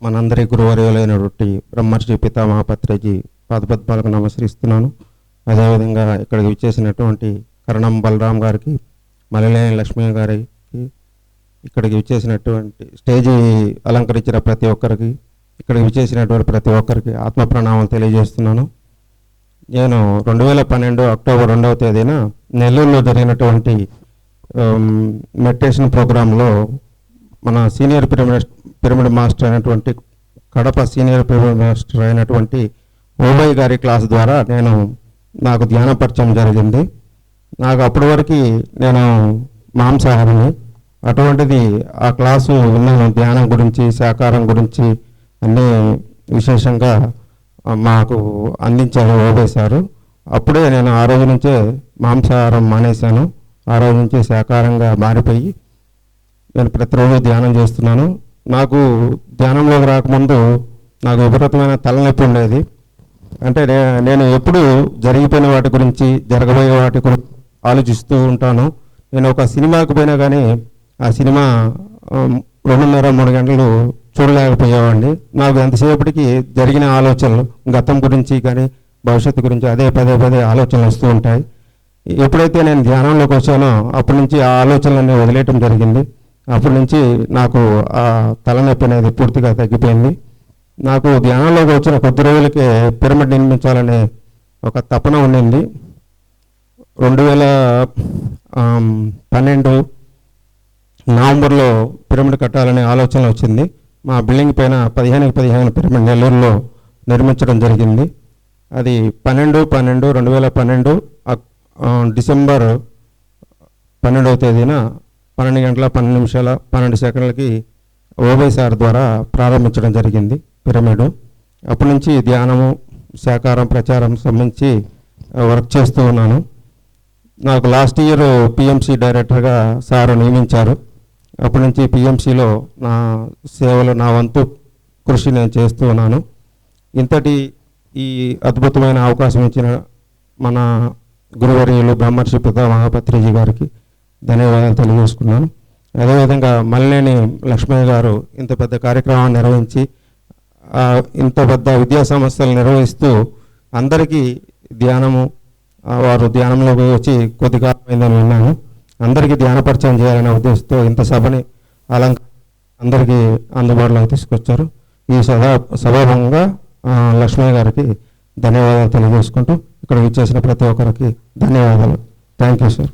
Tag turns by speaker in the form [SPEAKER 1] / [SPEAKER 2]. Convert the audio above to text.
[SPEAKER 1] మనందరి గురువర్యులైనటువంటి బ్రహ్మర్షి పితామహ పత్రిజీ పాదపద్మాలకు నమస్కరిస్తున్నాను. అదేవిధంగా ఇక్కడికి విచ్చేసినటువంటి కరణం బలరాం గారికి, మలినేని లక్ష్మయ్య గారికి, ఇక్కడికి విచ్చేసినటువంటి స్టేజీ అలంకరించిన ప్రతి ఒక్కరికి, ఇక్కడికి విచ్చేసినటువంటి ప్రతి ఒక్కరికి ఆత్మ ప్రణామాలు తెలియజేస్తున్నాను. నేను 2012 అక్టోబర్ 2వ తేదీన నెల్లూరులో జరిగినటువంటి మెడిటేషన్ ప్రోగ్రాంలో మన సీనియర్ పిరమిడ్ మాస్టర్ అయినటువంటి కడప సీనియర్ పిరమిడ్ మాస్టర్ అయినటువంటి ఓబై గారి క్లాస్ ద్వారా నాకు ధ్యాన పరిచయం జరిగింది. నాకు అప్పటి వరకు నేను మాంసాహారిని, అటువంటిది ఆ క్లాసు విన్నాను. ధ్యానం గురించి, సాకారం గురించి అన్నీ విశేషంగా మాకు అందించారు ఓబై సారు. అప్పుడే నేను ఆ రోజు నుంచే మాంసాహారం మానేశాను. ఆ రోజు నుంచి సాకారంగా మారిపోయి నేను ప్రతిరోజు ధ్యానం చేస్తున్నాను. నాకు ధ్యానంలోకి రాకముందు నాకు విపరీతమైన తలనొప్పి ఉండేది. అంటే నేను ఎప్పుడు జరిగిపోయిన వాటి గురించి, జరగబోయే వాటి గురించి ఆలోచిస్తూ ఉంటాను. నేను ఒక సినిమాకి పోయినా కానీ ఆ సినిమా 2:30-3 గంటలు చూడలేకపోయేవాడిని. నాకు ఎంతసేపటికి జరిగిన ఆలోచనలు, గతం గురించి కానీ భవిష్యత్తు గురించి పదే ఆలోచనలు వస్తూ ఉంటాయి. ఎప్పుడైతే నేను ధ్యానంలోకి వచ్చానో అప్పటి నుంచి ఆ ఆలోచనలన్నీ వదిలేయటం జరిగింది. అప్పటి నుంచి నాకు ఆ తలనొప్పి అనేది పూర్తిగా తగ్గిపోయింది. నాకు ధ్యానంలోకి వచ్చిన కొద్ది రోజులకే పిరమిడ్ నిర్మించాలనే ఒక తపన ఉండింది. 2012 నవంబర్లో పిరమిడ్ కట్టాలనే ఆలోచన వచ్చింది. మా బిల్డింగ్ పైన 15 పిరమిడ్ నెల్లూరులో నిర్మించడం జరిగింది. అది 2012 డిసెంబర్ 12వ తేదీన 12:12 ఓబై సార్ ద్వారా ప్రారంభించడం జరిగింది పిరమిడ్. అప్పటి నుంచి ధ్యానము, సాకారం, ప్రచారం సంబంధించి వర్క్ చేస్తూ ఉన్నాను. నాకు లాస్ట్ ఇయర్ పిఎంసి డైరెక్టర్గా సార్ నియమించారు. అప్పటి నుంచి పిఎంసిలో నా సేవలు, నా వంతు కృషి నేను చేస్తూ ఉన్నాను. ఈ అద్భుతమైన అవకాశం ఇచ్చిన మన గురువర్యులు బ్రహ్మర్షి పితామహ పత్రిజీ గారికి ధన్యవాదాలు తెలియజేసుకున్నాను. అదేవిధంగా మలినేని లక్ష్మయ్య గారు ఇంత పెద్ద కార్యక్రమాన్ని నిర్వహించి, ఇంత పెద్ద విద్యా సంస్థలు నిర్వహిస్తూ అందరికీ వారు ధ్యానంలోకి వచ్చి కొద్ది కాలం అయిందని విన్నాను. అందరికీ ధ్యాన పరిచయం చేయాలనే ఉద్దేశంతో ఇంత సభని అందరికీ అందుబాటులోకి తీసుకొచ్చారు. ఈ సభాభంగా లక్ష్మయ్య గారికి ధన్యవాదాలు తెలియజేసుకుంటూ ఇక్కడ విచ్చేసిన ప్రతి ఒక్కరికి ధన్యవాదాలు. Thank you sir.